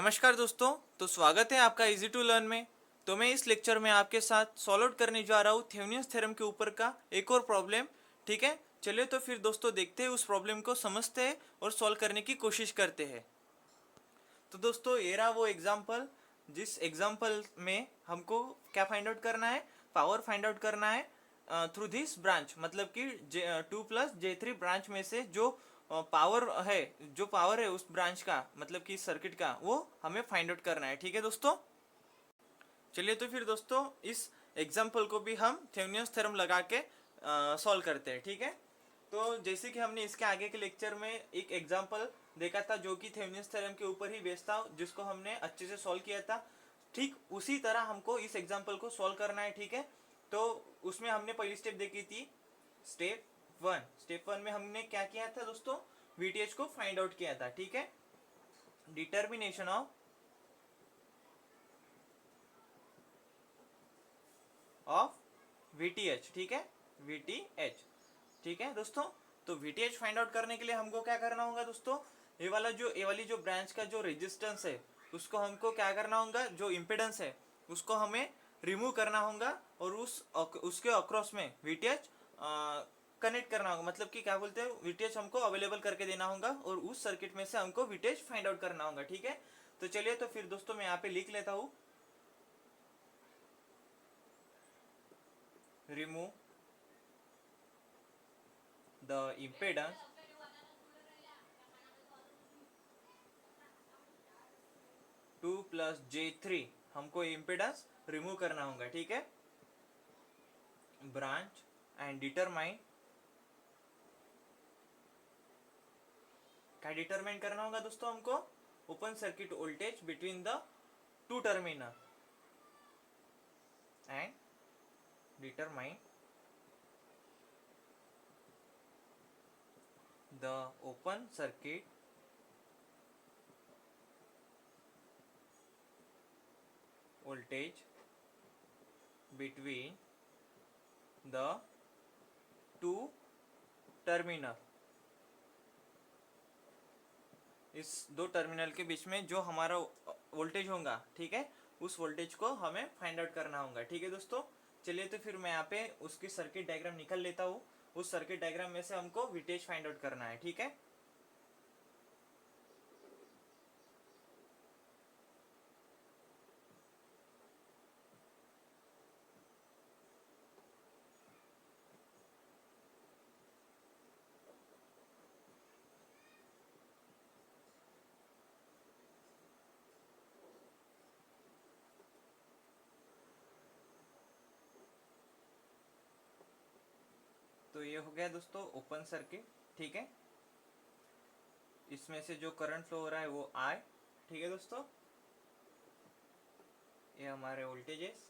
नमस्कार दोस्तों। तो स्वागत है आपका इजी टू लर्न में। तो मैं इस लेक्चर में आपके साथ सॉल्व आउट करने जा रहा हूँ थेवेनिन्स थ्योरम के ऊपर का एक और प्रॉब्लम। ठीक है, चलिए तो फिर दोस्तों देखते हैं, उस प्रॉब्लम को समझते हैं और सॉल्व करने की कोशिश करते हैं। तो दोस्तों ये रहा वो एग्जाम्पल, जिस एग्जाम्पल में हमको क्या फाइंड आउट करना है, पावर फाइंड आउट करना है थ्रू दिस ब्रांच, मतलब कि 2+J3 ब्रांच में से जो पावर है उस ब्रांच का, मतलब कि सर्किट का, वो हमें फाइंड आउट करना है। ठीक है दोस्तों, चलिए तो फिर दोस्तों इस एग्जाम्पल को भी हम थेवेनिन्स थ्योरम लगा के सॉल्व करते हैं। ठीक है, तो जैसे कि हमने इसके आगे के लेक्चर में एक एग्जाम्पल देखा था जो कि थेवेनिन्स थ्योरम के ऊपर ही बेस्ड था, जिसको हमने अच्छे से सॉल्व किया था। ठीक उसी तरह हमको इस एग्जाम्पल को सॉल्व करना है। ठीक है, तो उसमें हमने पहली स्टेप देखी थी, स्टेप वन में हमने क्या किया था दोस्तों, वीटीएच को फाइंड आउट किया था। ठीक है, डिटर्मिनेशन ऑफ वीटीएच। ठीक है, वीटीएच। ठीक है दोस्तों, तो वीटीएच फाइंड आउट करने के लिए हमको क्या करना होगा दोस्तों, ये वाली जो ब्रांच का जो रेजिस्टेंस है उसको हमको क्या करना होगा, जो इम्पिडेंस है उसको हमें रिमूव करना होगा और उसके अक्रॉस में वीटीएच कनेक्ट करना होगा, मतलब कि क्या बोलते हैं, वीटीएच हमको अवेलेबल करके देना होगा और उस सर्किट में से हमको वीटीएच फाइंड आउट करना होगा। ठीक है, तो चलिए तो फिर दोस्तों मैं यहाँ पे लिख लेता हूँ, remove the impedance two plus J3, हमको इम्पिडेंस रिमूव करना होगा। ठीक है, ब्रांच एंड डिटरमाइन, क्या डिटरमाइन करना होगा दोस्तों, हमको open circuit voltage between the two terminal and determine the open circuit voltage between the two terminal, इस दो टर्मिनल के बीच में जो हमारा वोल्टेज होगा, ठीक है, उस वोल्टेज को हमें फाइंड आउट करना होगा। ठीक है दोस्तों, चलिए तो फिर मैं यहाँ पे उसकी सर्किट डायग्राम निकल लेता हूँ। उस सर्किट डायग्राम में से हमको वीटेज फाइंड आउट करना है। ठीक है, तो ये हो गया दोस्तों ओपन सर्किट। ठीक है, इसमें से जो करंट फ्लो हो रहा है वो I। ठीक है दोस्तों, ये हमारे voltages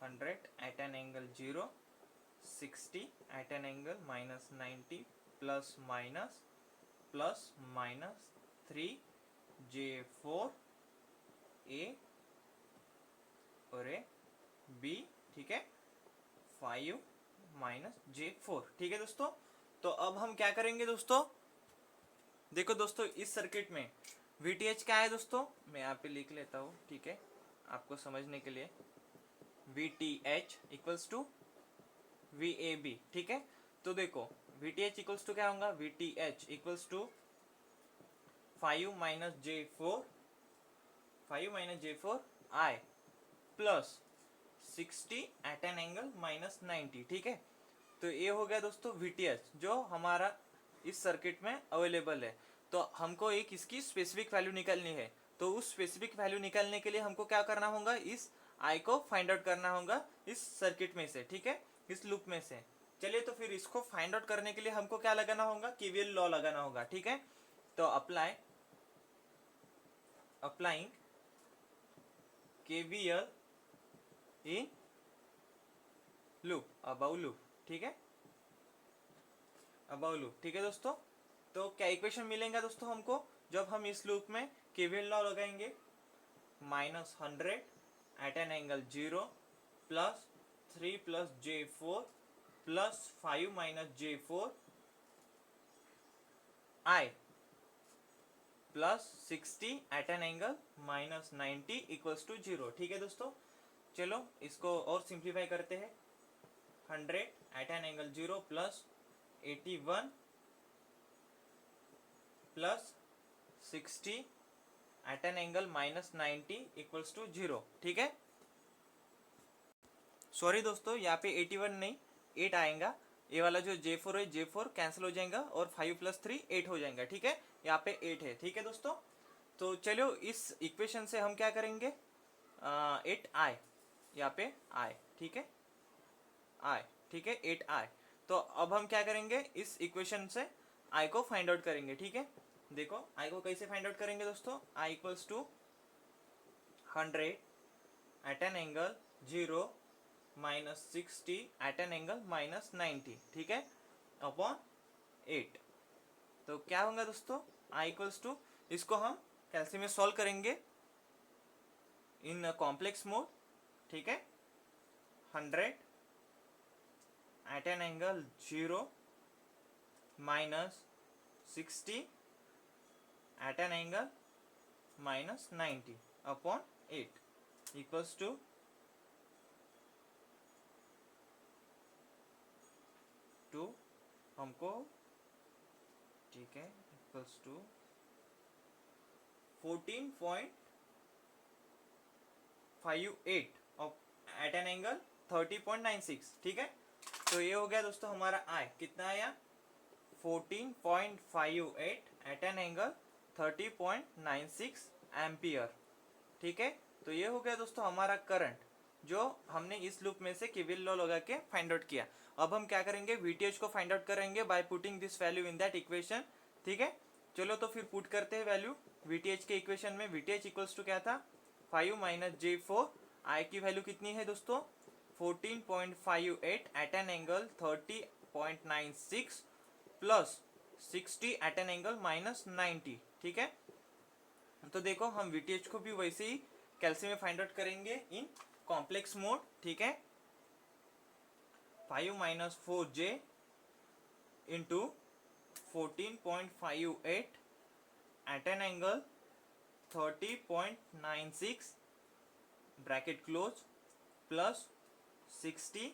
100 at an angle 0, 60 at an angle -90, plus minus 3J4 A और ए B। ठीक है, 5 -J4। ठीक है दोस्तों, तो अब हम क्या करेंगे दोस्तों, देखो दोस्तों इस सर्किट में VTH क्या है दोस्तों, मैं यहाँ पे लिख लेता हूँ। ठीक है, आपको समझने के लिए, VTH इक्वल्स टू VAB। ठीक है, तो देखो VTH इक्वल्स टू क्या होगा, VTH equals to 5 -J4 I plus 60 at an angle -90। ठीक है, तो ये हो गया दोस्तों VTH जो हमारा इस सर्किट में अवेलेबल है। तो हमको एक इसकी स्पेसिफिक वैल्यू निकालनी है, तो उस स्पेसिफिक वैल्यू निकालने के लिए हमको क्या करना होगा, इस I को फाइंड आउट करना होगा इस सर्किट में से। ठीक है, इस लूप में से। चलिए तो फिर इसको फाइंड आउट करने के लिए हमको क्या लगाना होगा, KVL लॉ लगाना होगा। ठीक है, तो applying KVL in loop, about loop. ठीक है, अबाउ लूप। ठीक है दोस्तों, तो क्या इक्वेशन मिलेगा दोस्तों हमको जब हम इस लूप में KVL लॉ लगाएंगे, -100 at an angle 0 plus 3+J4 plus 5 -J4 I plus 60 at an angle minus 90 equals to 0। ठीक है दोस्तों, चलो इसको और सिंप्लीफाई करते हैं। 100 at an angle 0 plus 81 plus 60 at an angle minus 90 equals to 0। ठीक है, सॉरी दोस्तों, यहाँ पे 81 नहीं 8 आएगा। ये वाला जो J4 है J4 कैंसिल हो जाएगा और 5 प्लस 3 8 हो जाएगा। ठीक है, यहाँ पे 8 है। ठीक है दोस्तों, तो चलो इस इक्वेशन से हम क्या करेंगे, 8 आए यहाँ पे आए। ठीक है, आए। ठीक है, 8 आए। तो अब हम क्या करेंगे, इस इक्वेशन से आई को फाइंड आउट करेंगे। ठीक है, देखो आई को कैसे फाइंड आउट करेंगे दोस्तों, I equals to 100 at an angle 0 minus 60 at an angle minus 90। ठीक है, अपॉन 8। तो क्या होगा दोस्तों, आई इक्वल्स टू, इसको हम कैलसी में सॉल्व करेंगे इन कॉम्प्लेक्स मोड। ठीक है, 100 at an angle 0 minus 60 at an angle minus 90 upon 8 equals to हमको, ठीक है, equals to 14.58 at an angle 30.96। ठीक है, तो ये हो गया दोस्तों हमारा आई, कितना आया 14.58 एट एन एंगल 30.96 एम्पियर। ठीक है, तो ये हो गया दोस्तों हमारा करंट, जो हमने इस लूप में से केवीएल लॉ लगा के फाइंड आउट किया। अब हम क्या करेंगे, वीटीएच को फाइंड आउट करेंगे by putting this value in that equation. ठीक है, चलो तो फिर पुट करते हैं वैल्यू वीटीएच के इक्वेशन में। वीटीएच इक्वल्स टू क्या था, 5 माइनस J4। आई की वैल्यू कितनी है दोस्तों, 14.58 at an angle 30.96 plus 60 at an angle minus 90। ठीक है, तो देखो हम वीटीएच को भी वैसे ही कैल्शियम में फाइंड आउट करेंगे इन कॉम्प्लेक्स मोड। ठीक है, 5 minus 4J into 14.58 at an angle 30.96 bracket close plus 60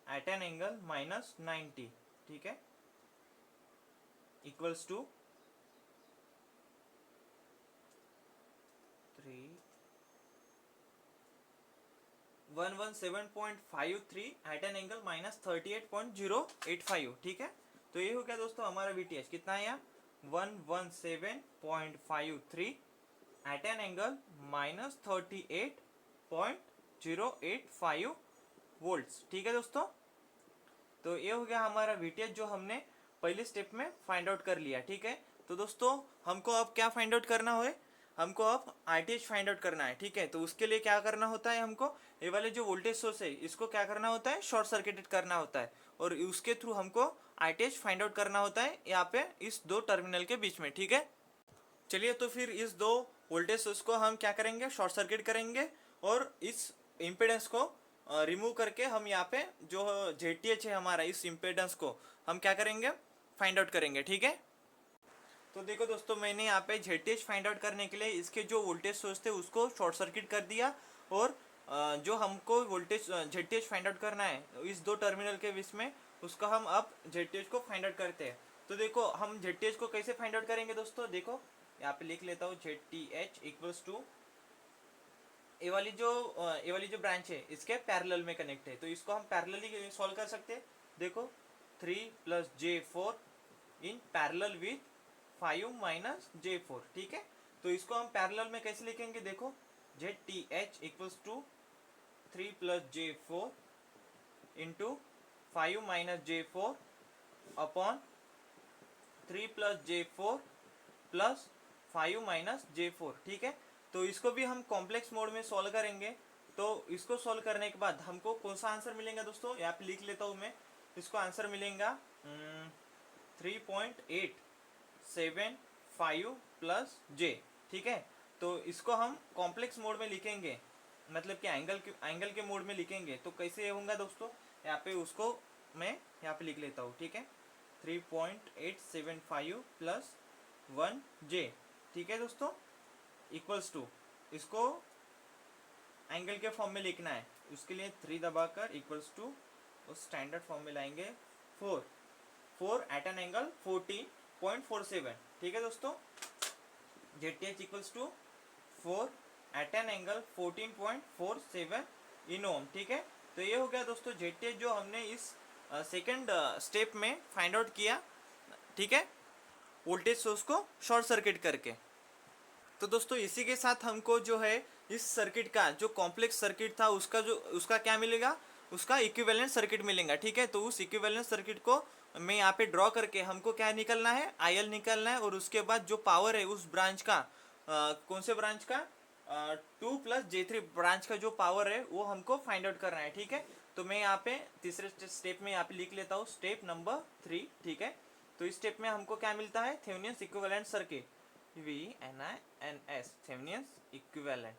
at an angle minus 90। ठीक है, equals to 117.53 at an angle minus 38.085। ठीक है, तो ये हो गया दोस्तों हमारा वीटीएच, कितना आया 117.53 at an angle minus 38.085 volts. ठीक है दोस्तों, तो ये हो गया हमारा वीटीएच जो हमने पहले स्टेप में फाइंड आउट कर लिया। ठीक है, तो दोस्तों हमको अब क्या फाइंड आउट करना है, हमको अब आरटीएच फाइंड आउट करना है। ठीक है, तो उसके लिए क्या करना होता है, हमको ये वाले जो वोल्टेज सोर्स है इसको क्या करना होता है, शॉर्ट सर्किटेड करना होता है, और उसके थ्रू हमको आरटीएच फाइंड आउट करना होता है यहाँ पे इस दो टर्मिनल के बीच में। ठीक है, चलिए तो फिर इस दो वोल्टेज सोर्स को हम क्या करेंगे, शॉर्ट सर्किट करेंगे, और इस इम्पेडेंस को रिमूव करके हम यहाँ पे जो जेटीएच है हमारा, इस इम्पेडेंस को हम क्या करेंगे, फाइंड आउट करेंगे। ठीक है, तो देखो दोस्तों मैंने यहाँ पे जेटीएच फाइंड आउट करने के लिए इसके जो वोल्टेज सोर्स थे उसको शॉर्ट सर्किट कर दिया, और जो हमको वोल्टेज जेटीएच फाइंड आउट करना है इस दो टर्मिनल के बीच में, उसका हम अब जेटीएच को फाइंड आउट करते हैं। तो देखो हम जेटीएच को कैसे फाइंड आउट करेंगे दोस्तों, देखो यहाँ पे लिख लेता हूँ, जेटीएच इक्वल्स टू ये वाली जो ब्रांच है इसके पैरेलल में कनेक्ट है, तो इसको हम पैरेलली सॉल्व कर सकते हैं। देखो 3 plus J4 in parallel with 5 minus J4। ठीक है, तो इसको हम पैरेलल में कैसे लिखेंगे, देखो ZTH equals to 3 plus J4 into 5 minus J4 upon 3 plus J4 plus 5 minus J4। ठीक है, तो इसको भी हम कॉम्प्लेक्स मोड में सॉल्व करेंगे। तो इसको सॉल्व करने के बाद हमको कौन सा आंसर मिलेगा दोस्तों, यहाँ पे लिख लेता हूँ मैं, इसको आंसर मिलेगा 3.875 प्लस J। ठीक है, तो इसको हम कॉम्प्लेक्स मोड में लिखेंगे, मतलब कि एंगल के मोड में लिखेंगे, तो कैसे होगा दोस्तों, यहाँ पे उसको मैं यहाँ पे लिख लेता हूँ। ठीक है, 3.875 प्लस 1J। ठीक है दोस्तों, इक्वल्स टू, इसको एंगल के फॉर्म में लिखना है, उसके लिए 3 दबाकर इक्वल्स टू उस स्टैंडर्ड फॉर्म में लाएंगे 4 एट एन एंगल 14.47, ठीक है दोस्तों, ZTH equals to 4 at an angle 14.47 in ohm, ठीक है। तो ये हो गया दोस्तों ZTH जो हमने इस सेकंड स्टेप में फाइंड आउट किया, ठीक है, वोल्टेज सोर्स को शॉर्ट सर्किट करके। तो दोस्तों इसी के साथ हमको जो है इस सर्किट का जो कॉम्प्लेक्स सर्किट था उसका क्या मिलेगा, उसका इक्विवेलेंट सर्किट मिलेगा, ठीक है। तो उस इक्विवेलेंट सर्किट को मैं यहाँ पे ड्रॉ करके हमको क्या निकलना है, IL निकलना है, और उसके बाद जो पावर है उस ब्रांच का, कौन से ब्रांच का, 2+J3 ब्रांच का जो पावर है वो हमको फाइंड आउट करना है, ठीक है। तो मैं यहाँ पे तीसरे स्टेप में यहाँ पे लिख लेता हूँ, स्टेप नंबर 3, ठीक है। तो इस स्टेप में हमको क्या मिलता है, Thevenin's equivalent circuit, VNINS, Thevenin's equivalent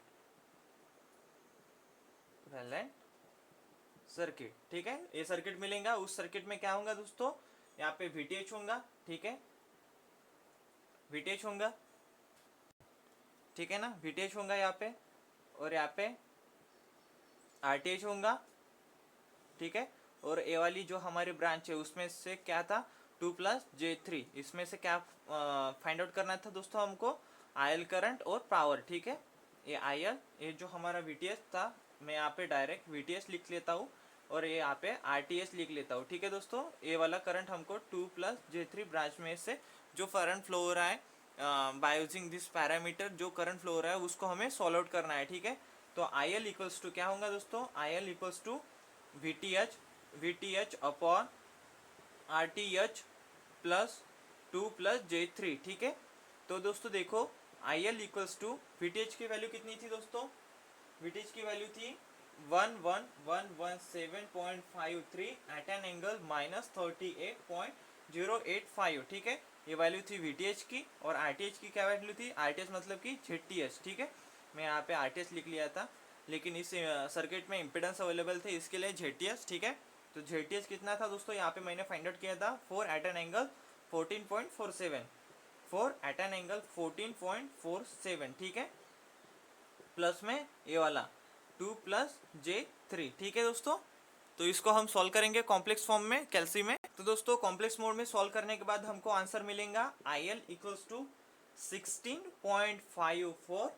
circuit, ठीक है। ये सर्किट मिलेगा, उस सर्किट में क्या होगा दोस्तों, यहाँ पे VTH होगा, ठीक है, VTH होगा, ठीक है ना, VTH होगा यहाँ पे, और यहाँ पे RTH होगा, ठीक है। और ये वाली जो हमारी ब्रांच है उसमें से क्या था, 2+J3, इसमें से क्या फाइंड आउट करना था दोस्तों हमको, IL करंट और पावर, ठीक है। ये IL, ये जो हमारा VTH था, मैं यहाँ पे डायरेक्ट VTH लिख लेता हूँ, और ये यहाँ पे RTH लिख लेता हूँ, ठीक है दोस्तों। ये वाला करंट हमको 2+J3 ब्रांच में से जो करंट फ्लो हो रहा है बाय यूजिंग दिस पैरामीटर, जो करंट फ्लो हो रहा है उसको हमें सॉल्व आउट करना है, ठीक है। तो IL इक्वल्स टू क्या होगा दोस्तों, IL equals to VTH upon RTH plus 2+J3, ठीक है। तो दोस्तों देखो IL इक्वल्स टू, VTH की वैल्यू कितनी थी दोस्तों, VTH की वैल्यू थी 11117.53 एट एन एंगल -38.085, ठीक है। ये वैल्यू थी VTH की, और RTH की क्या वैल्यू थी, RTH मतलब कि ZTH, ठीक है। मैं यहाँ पे RTH लिख लिया था, लेकिन इस सर्किट में इम्पिडेंस अवेलेबल थे, इसके लिए ZTH, ठीक है। तो ZTH कितना था दोस्तों, यहाँ पे मैंने फाइंड आउट किया था 4 at an angle 14.47, 4 at an angle 14.47, ठीक है, प्लस में ये वाला 2+J3, ठीक है दोस्तों। तो इसको हम सॉल्व करेंगे कॉम्प्लेक्स फॉर्म में, कैल्सी में। तो दोस्तों कॉम्प्लेक्स मोड में सॉल्व करने के बाद हमको आंसर मिलेगा IL equals to 16.54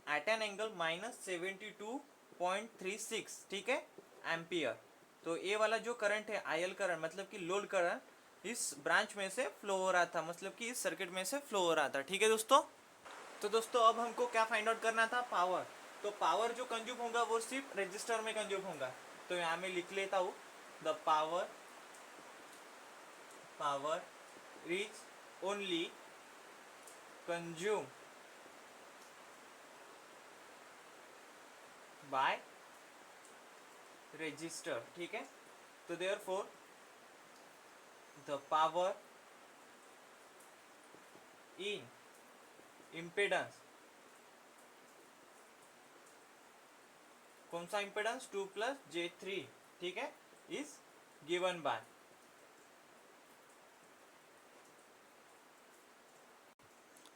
at an angle -72.36, ठीक है, एम्पियर। तो ये वाला जो करंट है IL करंट मतलब कि लोड करंट इस ब्रांच में से फ्लो हो रहा था, मतलब कि इस सर्किट में से फ्लो हो रहा था, ठीक है दोस्तों। तो दोस्तों अब हमको क्या फाइंड आउट करना था, पावर। तो पावर जो कंज्यूम होगा वो सिर्फ रजिस्टर में कंज्यूम होगा, तो यहाँ मैं लिख लेता हूँ the power is only consume by register, ठीक है। तो therefore the power in impedance, कौन सा इम्पिडेंस, 2+J3, ठीक है, इज गिवन बाय,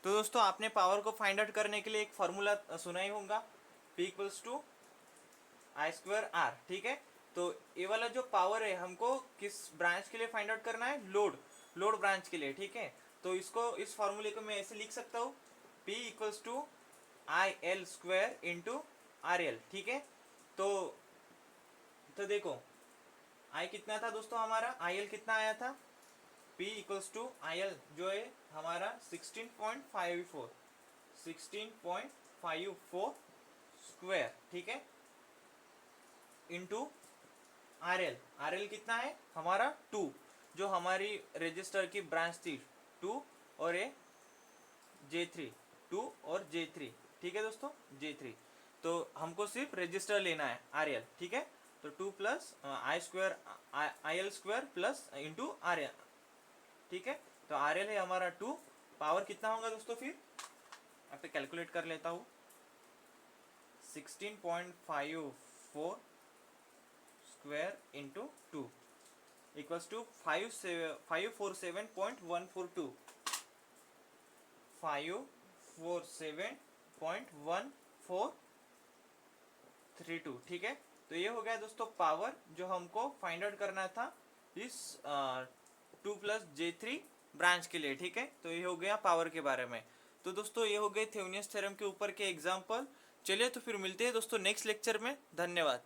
तो दोस्तों आपने पावर को फाइंड आउट करने के लिए एक फॉर्मूला सुना ही होगा, P इक्वल्स टू I²R, ठीक है। तो ये वाला जो पावर है हमको किस ब्रांच के लिए फाइंड आउट करना है, लोड ब्रांच के लिए, ठीक है। तो इसको, इस फॉर्मूले को मैं ऐसे लिख सकता हूँ, P equals to IL² into RL, ठीक है। तो देखो I कितना था दोस्तों हमारा, IL कितना आया था, P इक्वल्स टू IL जो है हमारा 16.54 स्क्वायर, ठीक है, इंटू RL कितना है हमारा 2, जो हमारी रजिस्टर की ब्रांच थी 2, और ये J3, 2 और J3, ठीक है दोस्तों, J3। तो हमको सिर्फ रजिस्टर लेना है RL, ठीक है। तो 2+IL² प्लस इंटू RL, ठीक है। तो RL है हमारा 2, पावर कितना होगा दोस्तों, फिर यहाँ पे कैलकुलेट कर लेता हूँ, 16.54 स्क्वायर इंटू 2 इक्वल्स टू 547.142, 47.1432, ठीक है। तो ये हो गया दोस्तों पावर जो हमको फाइंड आउट करना था इस 2+J3 ब्रांच के लिए, ठीक है। तो ये हो गया पावर के बारे में। तो दोस्तों ये हो गए थेवेनियस थ्योरम के ऊपर के एग्जाम्पल। चलिए तो फिर मिलते हैं दोस्तों नेक्स्ट लेक्चर में। धन्यवाद।